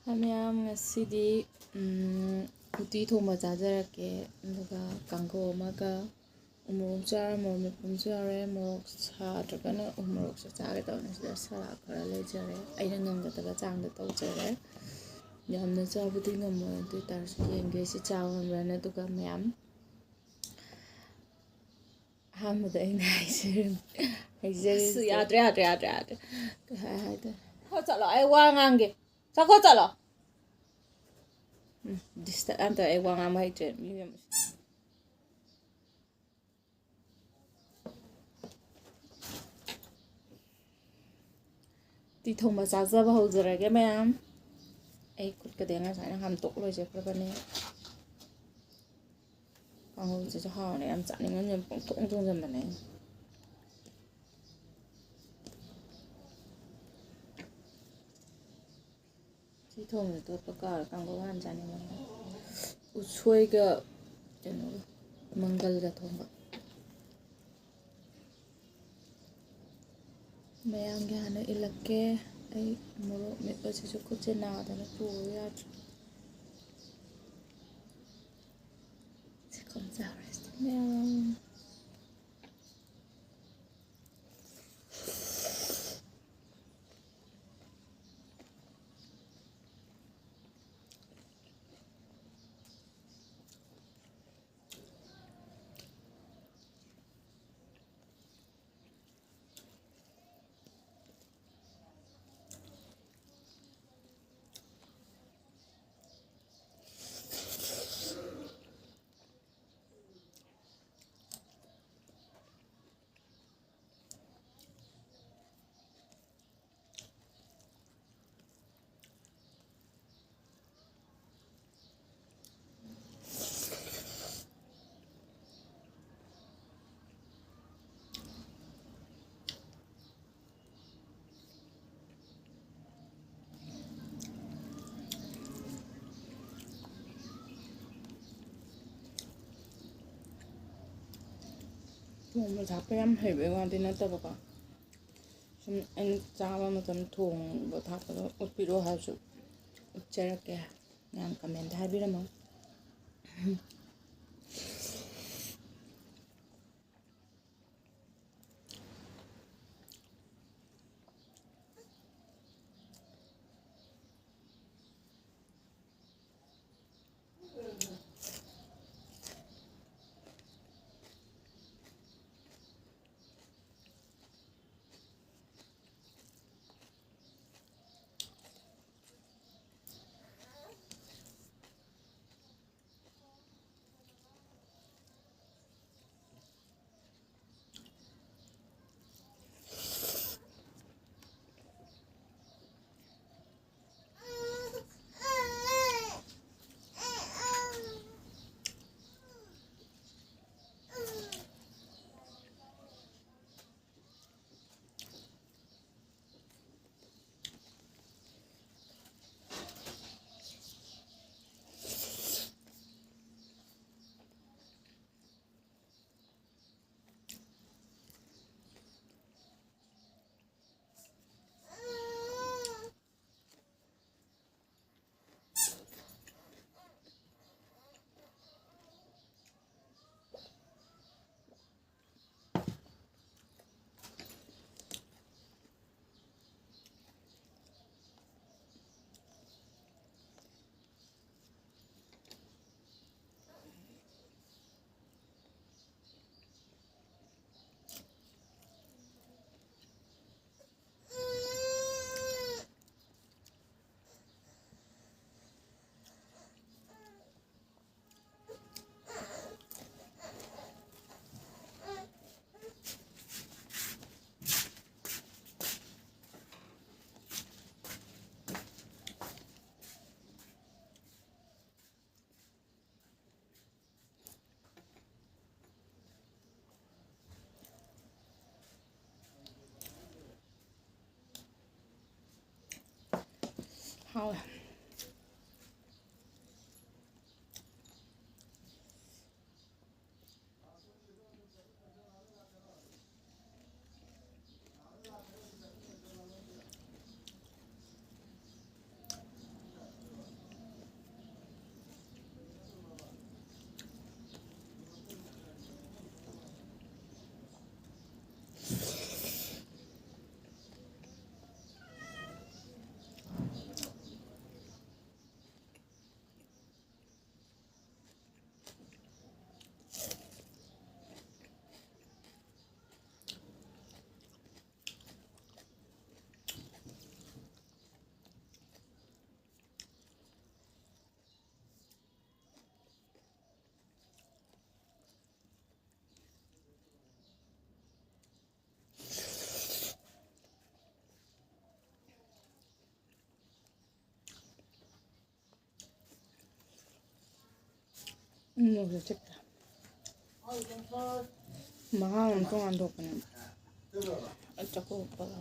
ꯃꯌꯥꯝ ꯉꯁꯤꯗꯤ ꯎꯇꯤ ꯊꯣꯡꯕ ꯆꯥꯖꯔꯛꯀꯦ ꯑꯗꯨꯒ ꯀꯥꯡꯒꯧ ꯑꯃꯒ ꯎꯃꯣꯔꯣꯛ ꯆꯥꯔ ꯃꯣꯔꯣꯛ ꯃꯦꯠꯄꯁꯨ ꯌꯥꯎꯔꯦ ꯃꯣꯔꯣꯛ ꯁꯥꯗ꯭ꯔꯒꯅ ꯎꯃꯣꯔꯣꯛꯁꯨ ꯆꯥꯒꯦ ꯇꯧꯕꯅꯤ ꯁꯤꯗ ꯁꯂꯥꯛ ꯈꯔ ꯂꯩꯖꯔꯦ ꯑꯩꯅ ꯉꯝꯒꯗꯕ ꯆꯥꯡꯗ ꯇꯧꯖꯔꯦ ꯌꯥꯝꯅ ꯆꯥꯕꯗꯤ ꯉꯝꯃꯣꯏ ꯑꯗꯨ ꯑꯣꯏꯇꯥꯔꯁꯨ ꯌꯦꯡꯒꯦ ꯁꯤ ꯆꯥꯕ ꯉꯝꯕ꯭ꯔꯅ ꯑꯗꯨꯒ ꯃꯌꯥꯝ ꯑꯍꯥꯟꯕꯗ ꯑꯩꯅ ꯍꯥꯏꯖꯔꯤꯁꯦ ꯌꯥꯗ꯭ꯔꯦ ꯀꯩ ꯍꯥꯏꯗꯣꯏꯅꯣ ꯆꯠꯂꯣ ꯑꯩ ꯋꯥ ꯉꯥꯡꯒꯦ ꯆꯠꯈꯣ ꯆꯠꯂꯣ ꯗꯤꯁꯇꯔꯕ ꯌꯥꯝ ꯇꯧꯋꯦ ꯑꯩ ꯋꯥ ꯉꯥꯡꯕ ꯍꯩꯇ꯭ꯔꯦ ꯃꯤ ꯎꯇꯤ ꯊꯣꯡꯕ ꯆꯥꯖꯕ ꯍꯧꯖꯔꯒꯦ ꯃꯌꯥꯝ ꯑꯩ ꯈꯨꯠꯀꯗꯤ ꯉꯁꯥꯏꯅ ꯍꯥꯝꯇꯣꯛ ꯂꯣꯏꯖꯈ꯭ꯔꯕꯅꯦ ꯀꯥꯡꯍꯧꯁꯤꯁꯨ ꯍꯥꯎꯅ ꯌꯥꯝ ꯆꯥꯅꯤꯡꯉꯅꯤ ꯄꯣꯡꯊꯣꯡ ꯊꯣꯡꯖꯟꯕꯅꯦ ꯁꯤ ꯊꯣꯡꯕꯁꯦ ꯇꯣꯠꯄ ꯀꯥꯎꯔꯦ ꯀꯥꯡꯍꯧ ꯍꯥꯟꯅ ꯆꯥꯅꯤꯡꯕꯅꯦ ꯎꯁꯣꯏꯒ ꯀꯩꯅꯣꯒ ꯃꯪꯒꯜꯒ ꯊꯣꯡꯕ ꯃꯌꯥꯝꯒꯤ ꯍꯥꯟꯅ ꯏꯜꯂꯛꯀꯦ ꯑꯩ ꯃꯣꯔꯣꯛ ꯃꯦꯠꯄꯁꯤꯁꯨ ꯈꯨꯠꯁꯦ ꯅꯥꯗꯅ ꯄꯨꯕ ꯌꯥꯗ꯭ꯔꯦ ꯃꯌꯥꯝ ꯊꯣꯡꯕ ꯊꯥꯛꯄ ꯌꯥꯝ ꯍꯩꯕꯩ ꯋꯥꯗꯤ ꯅꯠꯇꯕꯀꯣ ꯁꯨꯝ ꯑꯩꯅ ꯆꯥꯕ ꯃꯇꯝ ꯊꯣꯡꯕ ꯊꯥꯛꯄꯗꯣ ꯎꯠꯄꯤꯔꯣ ꯍꯥꯏꯔꯁꯨ ꯎꯠꯆꯔꯛꯀꯦ ꯃꯌꯥꯝ ꯀꯃꯦꯟꯇ ꯍꯥꯏꯕꯤꯔꯝꯃꯣ ꯃꯣꯔꯣꯛꯁꯨ ꯆꯤꯛꯇ ꯃꯍꯥꯎ ꯑꯃ ꯇꯣꯉꯥꯟ ꯊꯣꯛꯄꯅꯦ ꯆꯥꯛꯀꯧꯕꯒ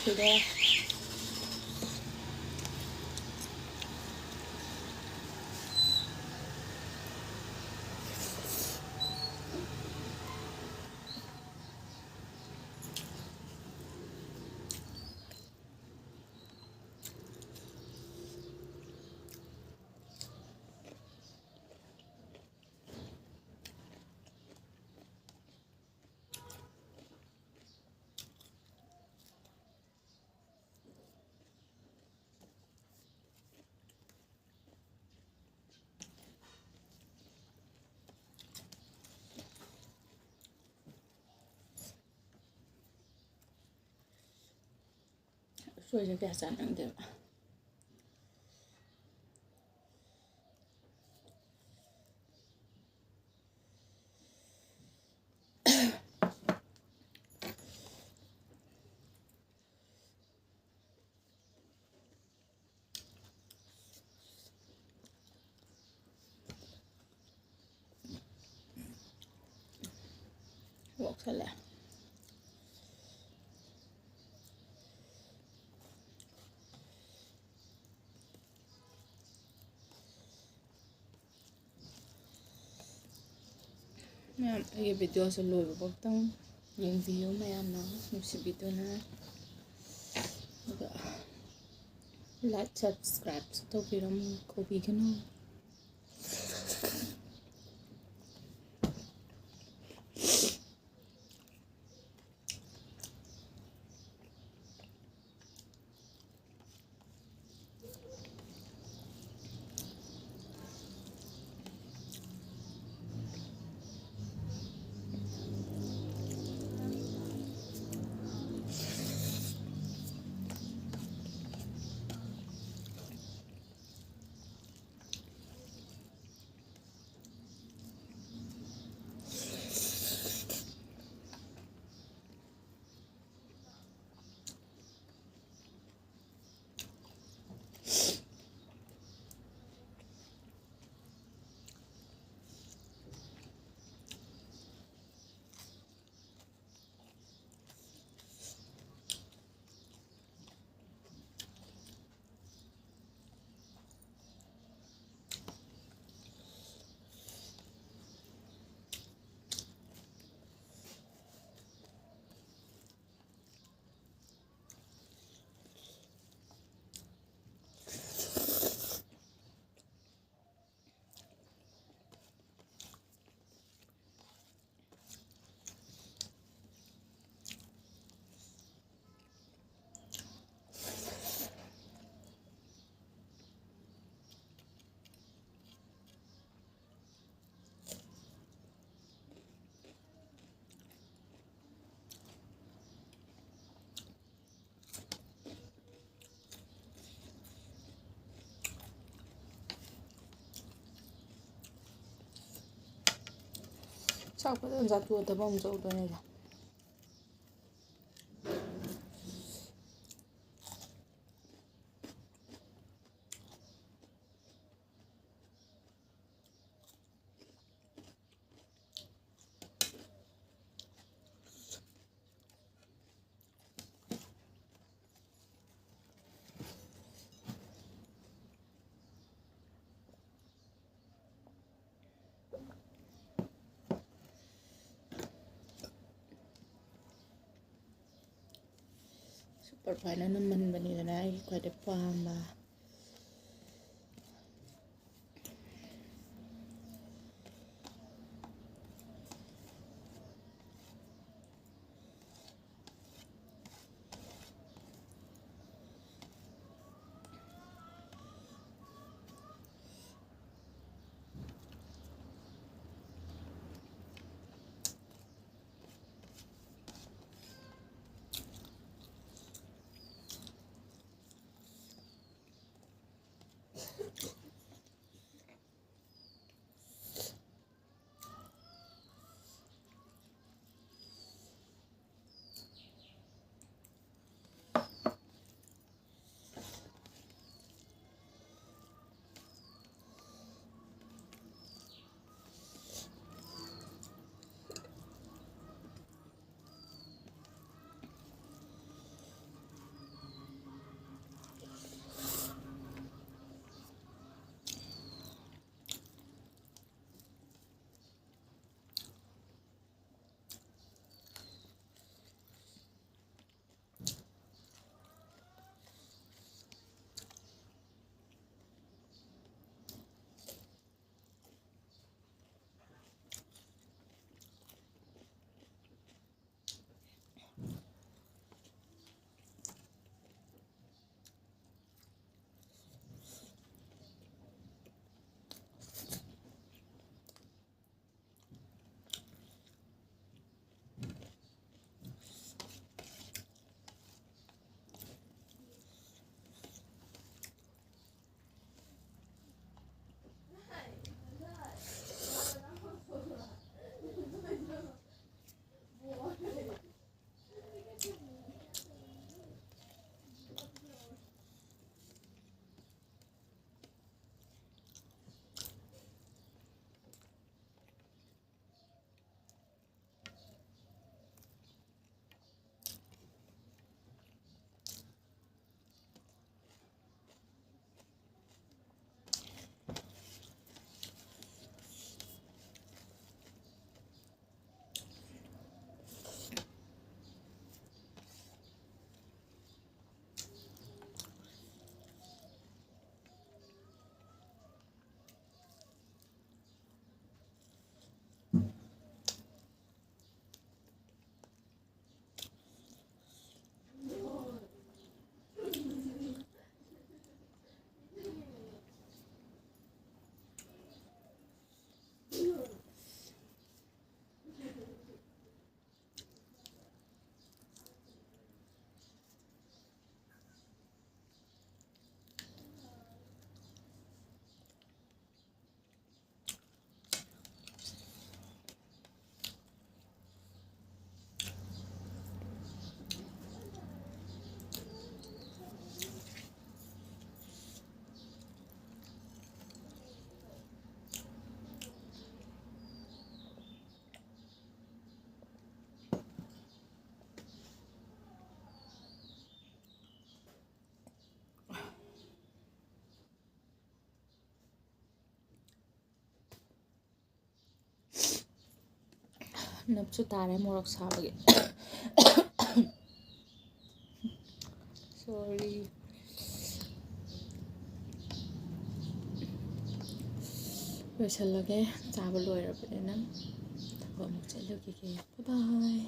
그래. 소리가 계속 안 나는데. 먹살래. ꯃꯌꯥꯝ ꯑꯩꯒꯤ ꯚꯤꯗꯤꯑꯣꯁꯦ ꯂꯣꯏꯕꯐꯥꯎꯇꯪ ꯌꯦꯡꯕꯤꯌꯨ ꯃꯌꯥꯝꯅ ꯅꯨꯡꯁꯤꯕꯤꯗꯨꯅ ꯑꯗꯨꯒ ꯂꯥꯏꯛ ꯁꯕꯁꯀ꯭ꯔꯥꯏꯕꯁꯨ ꯇꯧꯕꯤꯔꯝꯃꯨ ꯀꯧꯕꯤꯒꯅꯨ ꯆꯥꯛ ꯐꯖꯅ ꯆꯥꯊꯣꯛꯑ ꯊꯕꯛ ꯑꯃꯨꯛ ꯆꯠꯂꯨꯗꯣꯏꯅꯤꯗ ꯁꯨꯄꯔ ꯐꯥꯏꯟ ꯑꯅꯝꯕꯅꯤꯗꯅ ꯑꯩꯒꯤ ꯈ꯭ꯋꯥꯏꯗꯩ ꯄꯥꯝꯕ ꯅꯞꯁꯨ ꯇꯥꯔꯦ ꯃꯣꯔꯣꯛ ꯁꯥꯕꯒꯤ ꯁꯣꯔꯤ ꯂꯣꯏꯁꯜꯂꯒꯦ ꯆꯥꯕ ꯂꯣꯏꯔꯕꯅꯤꯅ ꯊꯕꯛ ꯑꯃꯨꯛ ꯆꯠꯂꯨꯈꯤꯒꯦ ꯕꯥꯏ ꯕꯥꯏ